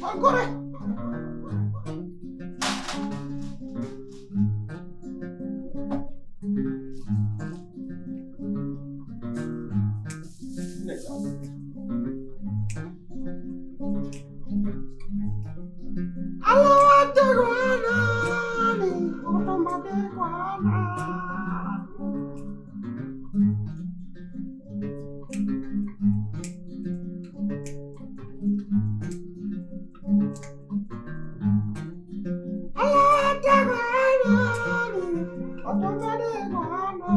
Ancora! Allora, Teguanani, Otomateguana. Allora, Teguanani, Otomateguana.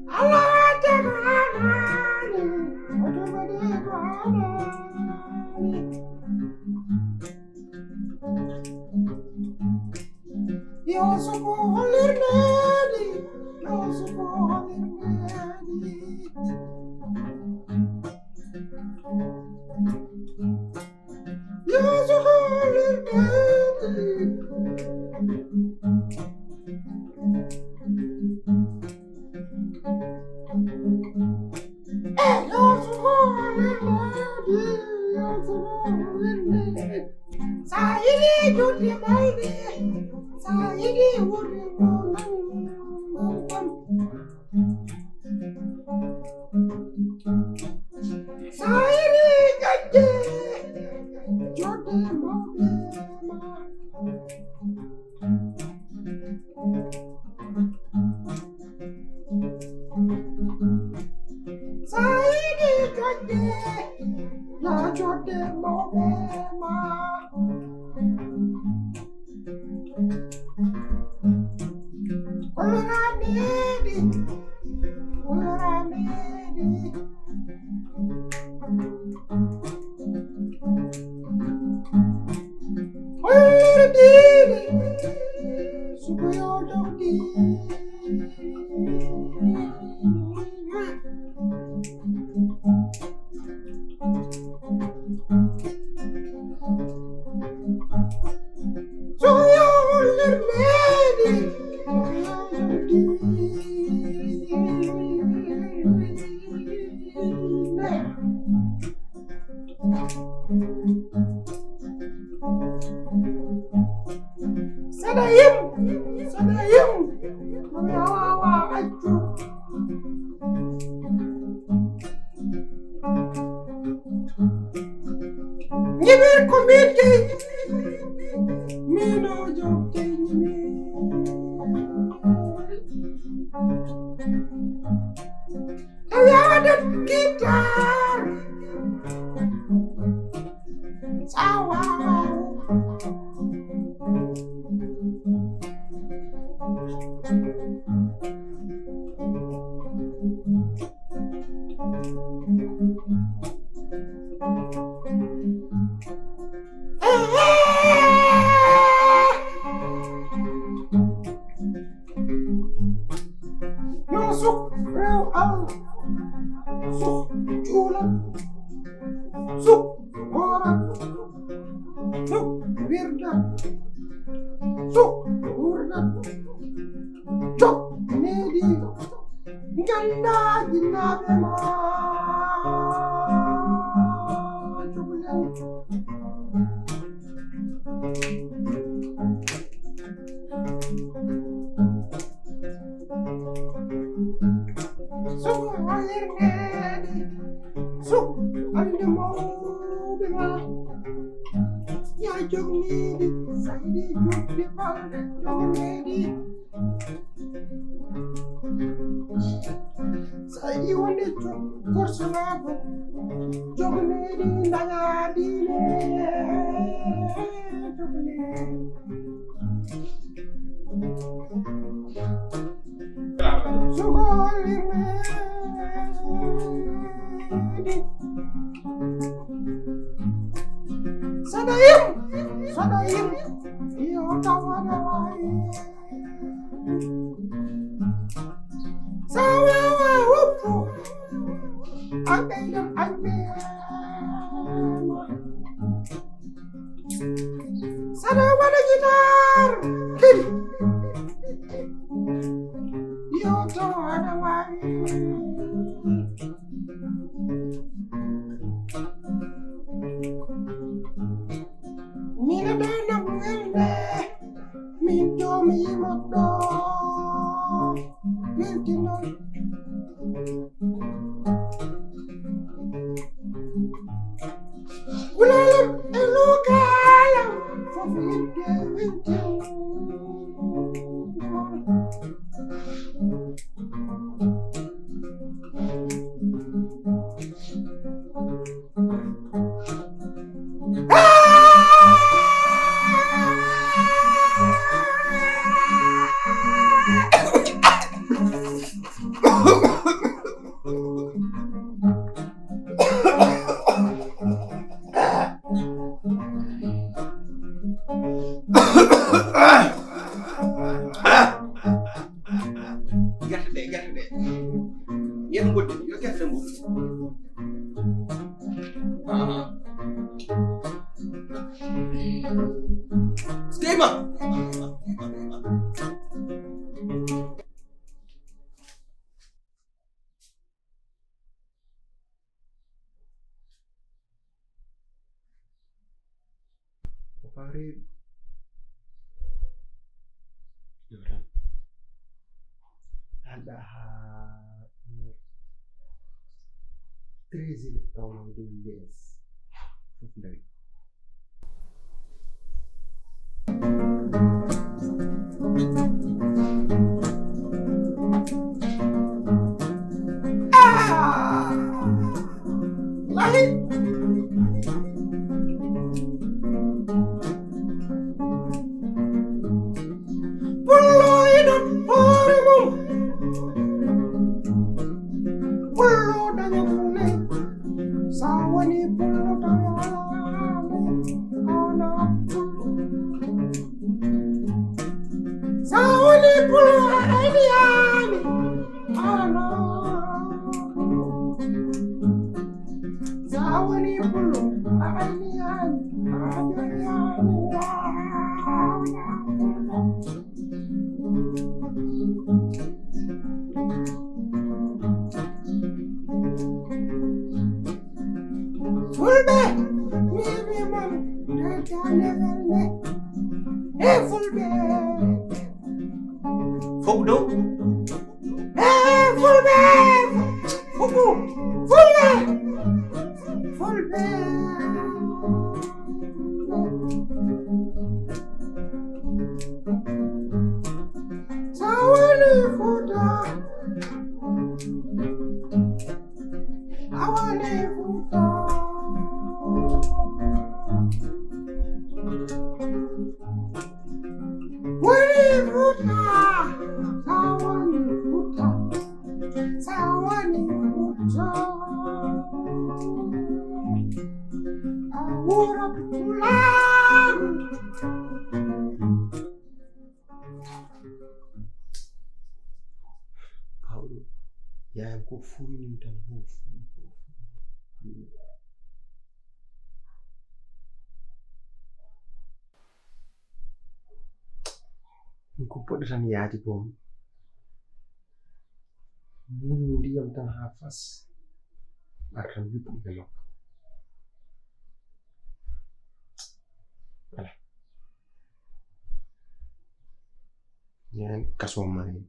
Allora, Teguanani, Otomateguana. Io sono l'Irnedi, io sono l'Irnedi. Io sono l'Irnedi. Io sono l'Irnedi, io sono l'Irnedi. Sai di tutti i mali, sai di urri sai di gagge, tutti i mali. Sai di gagge, la tutti i mali. Coloranedi, coloranedi. Coloranedi, sukuyodogi. Sukuyodogi. Sadayım, sadayım, yawa acu. Nyibir komiti, mino joki nyibir. Ada gitar, sawah. Yusuf rew al suk julan suk orang suk wirdan suk urdan cok nedi ganda jinabe ma Alnemo bima ya jogni saydi jubbi bal jogni saydi wonde korsunabo jogni naya dile jogni sugoli Sadaim, yo tawana wai. Sawa wupu, abedam abema. Sadawana gitar, kiri. Yo tawana wai. Mina dana mwende, minto mimoto, miltino. Ulalam elukalam, fofilke wintin. Gerte. Yan mbut, yo gerte mbut. Skema. Pare. Ada 13 tahun dulu dari lahir pulau hidup parimu pulau dan kuning sawani pulau tawani anak sawani pulau ayani anak sawani pulau ayani Fulbe, maybe man, that I never met. Hey, Fulbe. Fogdo. Hey, Fulbe. Fugu. Fulbe. Fulbe. Sawali fuda. Awali fuda. Sawani fuda. Awura pulang. Paulo, yaayam ko fuuy ni tan foofu. Ko poɗɗo tan yaadi boom muñu ndiyam tan haa fas ɓar tan yuppuɓe makko wala ñaan kaso mani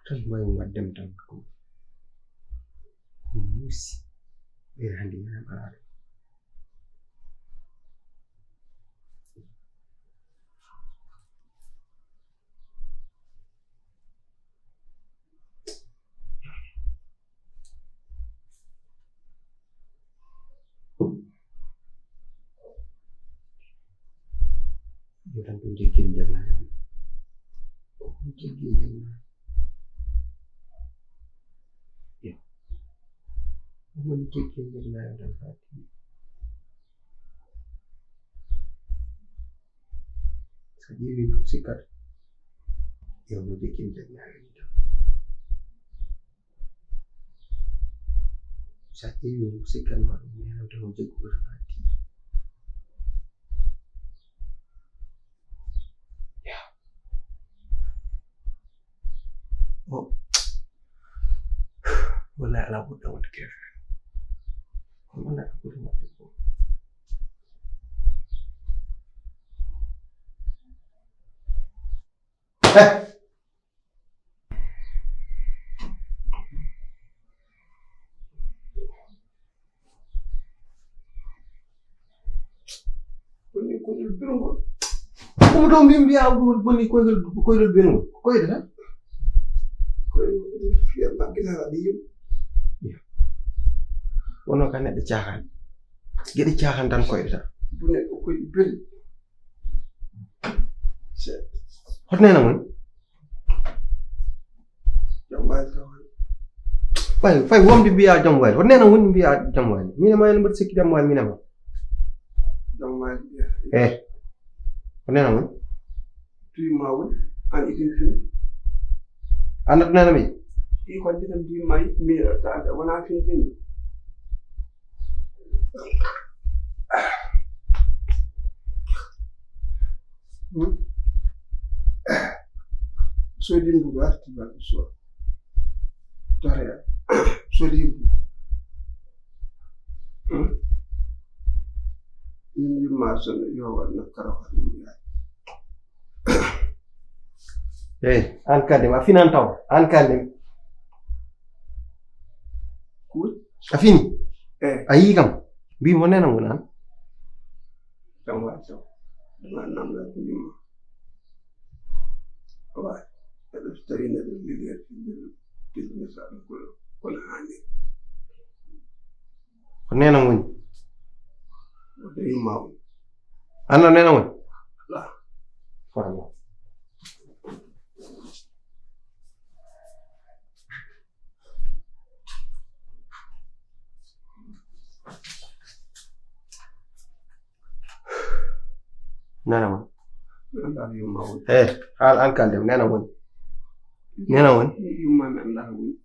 tan mbawi waddem tan ko musi ɓeyde hannde yana ɓaraade yo tan ɗum jeggin jagnaani jeggin jagnaani won jeggin jagnaani tan faati so ƴeewi no sikkata yewno jeggin jagnaani tan so ƴeewi no sikkanma ɗum neno tan o jegguɗo tan faati wallahi ala ɓurɗa wadde kefe wallahi ala ɓurɗa wadde ko bonni koyɗol birngol ɗum ɗo mbiya bonni koyɗol birngol koyde tan koyɗol fiya maggitata ɗi yim wono ka neɗɗo caahan geɗe caahan tan koyɗe tan bone o koyɗe beli hoto nena mon jam wayli taw fay womde mbiya jam wayli hoto nena woni mbiya jam wayli minema ene mbaɗa sikki jam wayli minema jam wayli mbiya hoto nena mon tuyma woni an idin fin anda to nena mi i ko ndi tan tuyma yi mi wona fin din so dimbu warti ba so tare so dimbu ni ma so yo wadna karawa dum ya an kade ma finan taw an kade cool afini ayi kam bi mo nena wona tam wa taw nam la dum wa تسترين اللي في المسألة كل حاجة نينا وين ودي ماو أنا نينا وين لا فاهم نينا وين حال أنك عندهم نينا وين nena woni yumma mi anda woni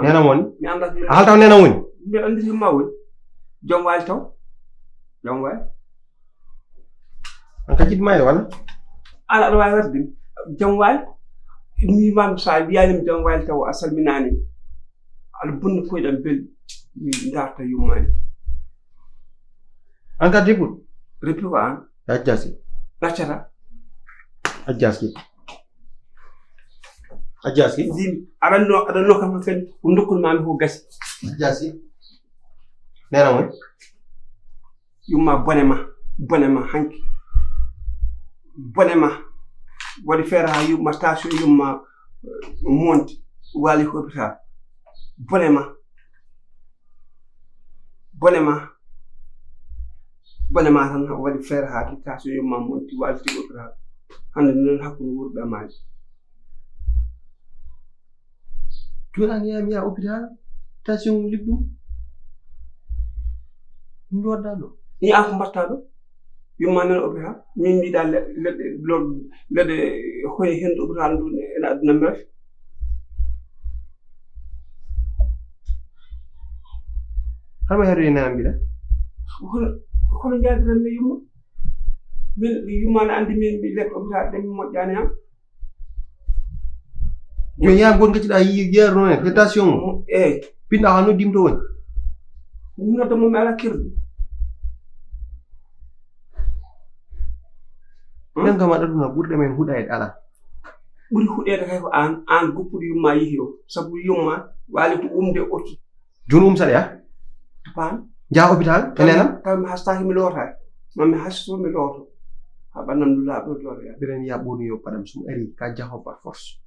nena woni mi anda hal taw nena woni mi andi yumma woni jom wal taw jom wal an ka jidma wala ala do way wardi jom wal mi mam sa biyanim jom wal taw asal minani al bunni ko dam bel mi ndarta yumma an ka dibul repi ko an ajasi bachara ajasi ajasi dim aranno kam fen ndukul mami ko gasi ajasi nena won yumma bonema hanki bonema wadi fera ha yumma station yumma monti wali ko hôpital bonema tan wadi fera ha station yumma monti wali ko hôpital hande non hakku wurbe amaaji tuan ya mi hôpital station liggum ndodalo ni ak mbattado yumma nan hôpital min mi dal lede hoy hen hôpital ndu en aduna mef harma herri nan bila ko jaadiran me yumma min yumma na andi min mi lek hôpital dem mojjani am yo ya gon ngati da yer non station pinda hanu dimto won no to mo mala kirdi nan gama daduna burde men huda e ala buri hudede kay ko an goppude yumma yihi o sabu yumma wali ko umde oto junum sale ya pan ja hôpital enenam taw mi hastaki mi lota mami hasto mi loto habanam dula do do ya beren ya bonu yo padam sum ari ka jaho par force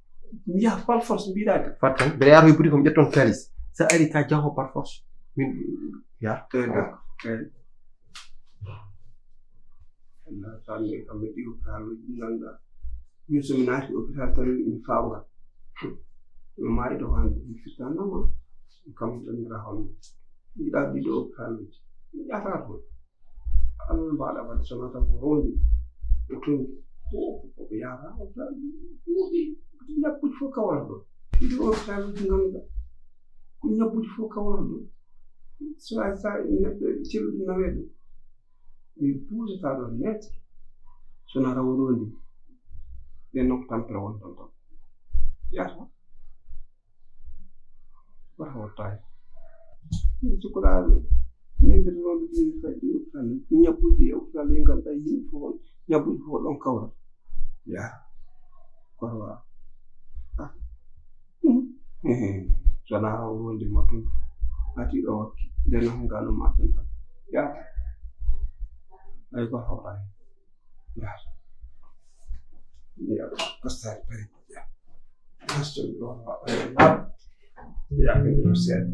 mi ya par force biidade fatan bere yaro yipudi ko jetton kalis sa ari ka jaho par force min ya Allah sami am di hôpital nanda mi so naati hôpital tan mi fawnga ma ido han fitana ma kam tan rahon mi da di do hôpital mi ata ko Allah baada ba sonata ko rondi ko ko yara hôpital di ñappu fo kawaldo di hôpital ngam ko ñappu fo kawaldo so ay sa ci lu nawedo mi puse ta do net sona rawondi de nok tampere won ton ton ya wa hawtay ci ko dal mi be do di fa di tan ñappu di o fa li ngam tay yi fo ñappu fo don kawra ya ko wa sona rawondi matu ati do de no ngalo ma ton ton ya ay ko hawray ya ya kasar pare ya kasto lo ya ke do set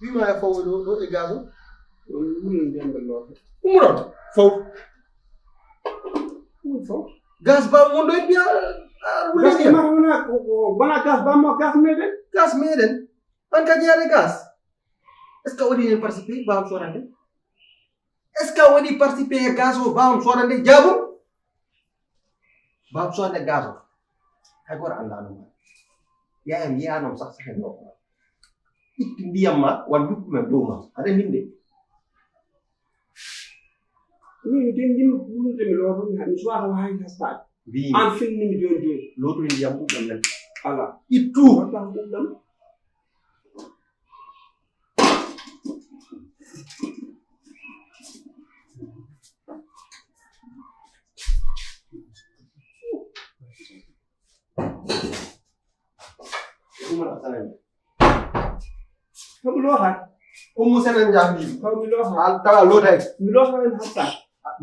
bima ya fawo do e gazo mun dem lo umuron faw fo gas ba mo do biya gas ma wona ko bona gas ba mo gas meden an ka jare gas est ce que wadi en participer ba am sorande est ce que wadi participer gas o ba am sorande jabu ba am sorande gas hay gor anda no ya am ya no sax sax no itti ndiyam ma wan dukkume dow ma aɗa minde min den jimi wulde mi loto mi suwata wawi hastade an finnimi joni lotoy ndiyam ɓuɓɗam nen ala ittu waɗɗam ɓuɓɗam umara sanen mi lota ummu senen jambi mi lota al tawa lotay mi lota en hastade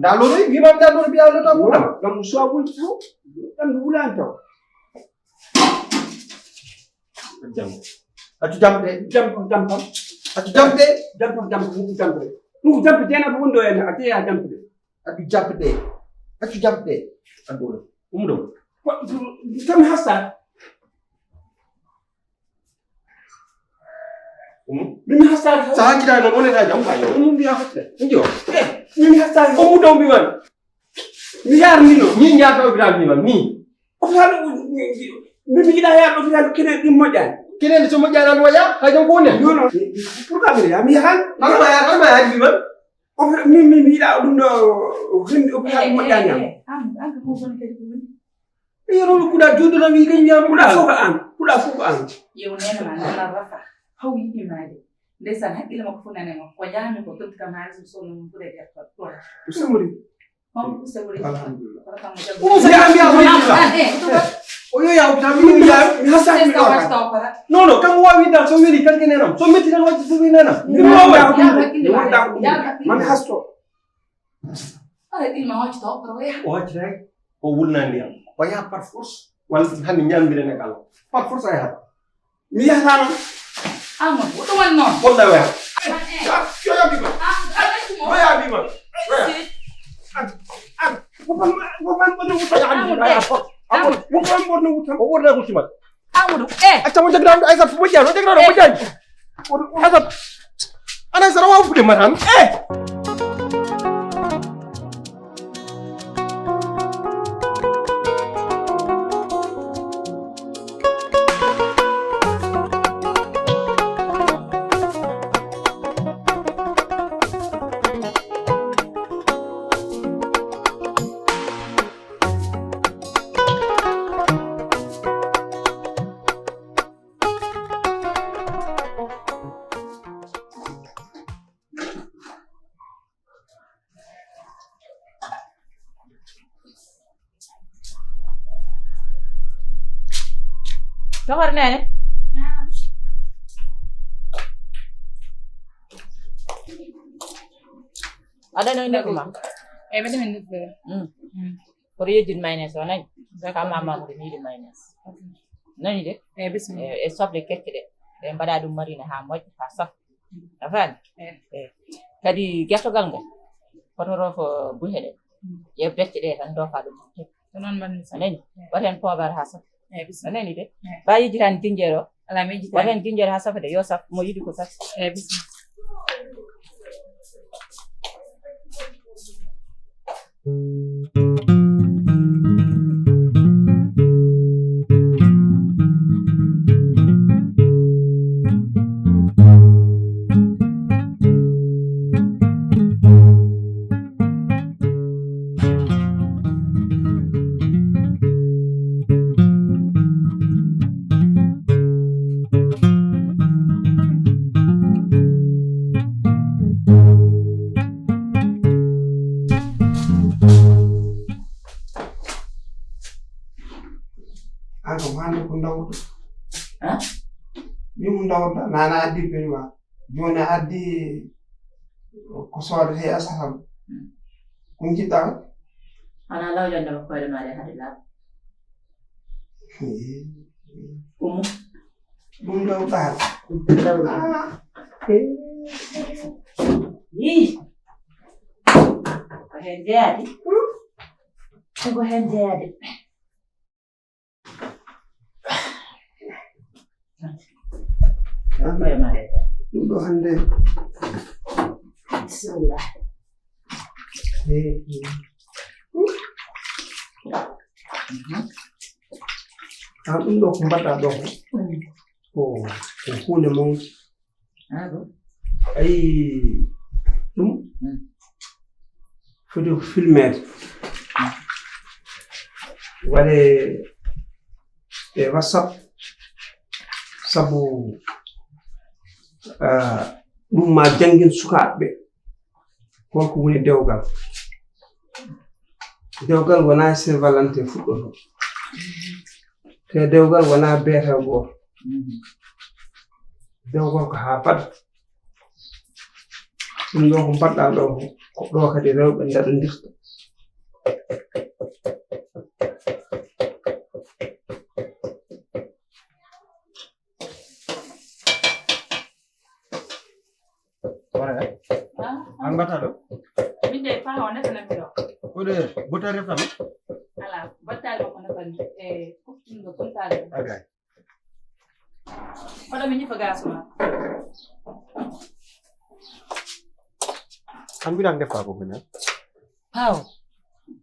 da lotoy wimam da lotoy biya lota ɓuɗam gam suwa wulde taw ɗam mi wulani taw jam atu jamde jam tam atu jamde ɗum jampe jena ko wondo en a teya jampe atu jamde adola umdo tam hastade min hastade sa hakkita non woneta jam kayo biya hakkita njo min hastade ummu dow mbiman mi yarnino ni jata hôpital mbiman ni hôpital mi yiɗa yaade hôpital kene ɗum moƴƴani kenende so moƴƴani an waya hay jam ko woni non non pourquoi mi ya mi yahan alma ya mbiman mi yiɗa ɗum ɗo hindi hôpital moƴƴani am yero kuɗa joddona wi kañ wiyama kuɗa fof ko an yew nenema nana rafa haw yiɗimade ndeysan haqqille makko fof nanema ko jahmi ko totti kam haalis mi sonno mum pour aider toi semori on semori alhamdulillah o yo ya hôpital mi hastade mi non non kam wawi dal so weli kalke nenam so metti tan wacci fof wi nenam mami hasto haqqille ma hoccito para waya o haccitay o wulna ndiyam o yaha par force walla hande ñamdirene kala par force a yahat mi yahata noon amadou ɗum woni noon gonɗa waya yoyabima oyaɓima wopan ɓono wopan ɓorno wutam o ɓorna ko simat amadou acca mo jagiraɗo aissat fo moƴƴani o jagiraɗo moƴƴani aissat ana aissat a wawa fude matan soxor nene ada no inde kuma bede men nuffe. pour yejjid mayonnaise o nani ka mama ko ni mayonnaise nani de Bismillah. e soble kecce de ɓe mbaɗa ɗum marina ha moƴƴa ha saf afani kadi gertogal ngal fotoro ko buhe ɗe ƴeew becce ɗe tan dofa ɗum Non man anani waten pobar ha saf bismillah. anani de ba yejjitani jinjeer o Ala meji ta. waten jinjeer ha safa de yo saf mo yiɗi ko saf Bismillah. Ako hande ko ndawdo. Ha? Yimo ndawda nana addi penwa. Joni addi ko soodete asaham. Ko jiɗɗa? ana lawjande ko koyde maɗe hade laaɓ umu ɗum lawɗa. yi ko hen jeeyade ko hen jeeyade koyde maɗe Ɗum ɗo hande. bisimillah Ɗum ɗo ko mbaɗɗa ɗo ko hunde mawde. Ayi ɗum foti ko filmede waɗe e WhatsApp sabu ɗum ma jangin sukaɓe holko woni dewgal. Dewgal wona Saint Valentin fuɗɗoto te dewgal wona beete goto dewgal ko ha fada ɗum ɗo ko mbaɗɗa ɗo ko ɗo kadi rewɓe ndaɗodirta. An bata ɗo? Min de fa on nefana mi ɗo. Koɗe bota refami? Ala battali makko nefani kuftingo tumtade. Agay. Oɗo mi ñifa gasuma. An mbiɗan defa ko minen? Paw.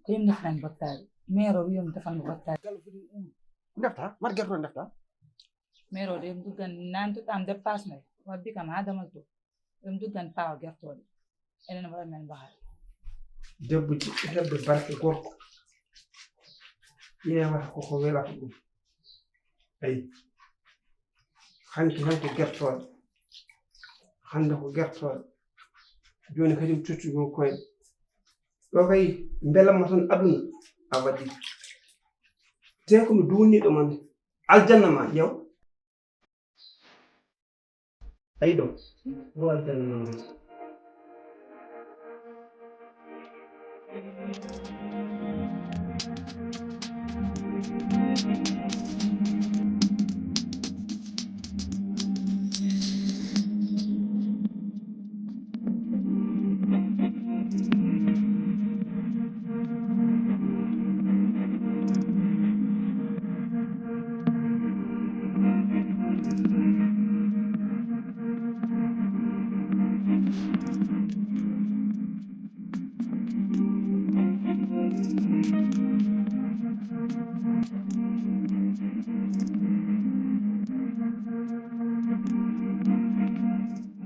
Ko yim nefnan battali. Mero wiyom defan battali. Defta? Mar gerto defta? Mero de duggan nantuɗam dépasse mai. Wabbi kam ha damal to. Ɗum duggan pawa gertoɗe. Enen waɗa men bahar. Debbo jiɗɗo heɓde barke gorko ƴeewata koko welata ɗum. Ayi hanki hanko gertoɗe hande ko gertoɗe joni kadi tottuɗum koyɗe ɗo kay belamma tan aduna a waɗi te komi duwniɗo man aljanna ma ƴeew ayi ɗo ɗo aljanna ma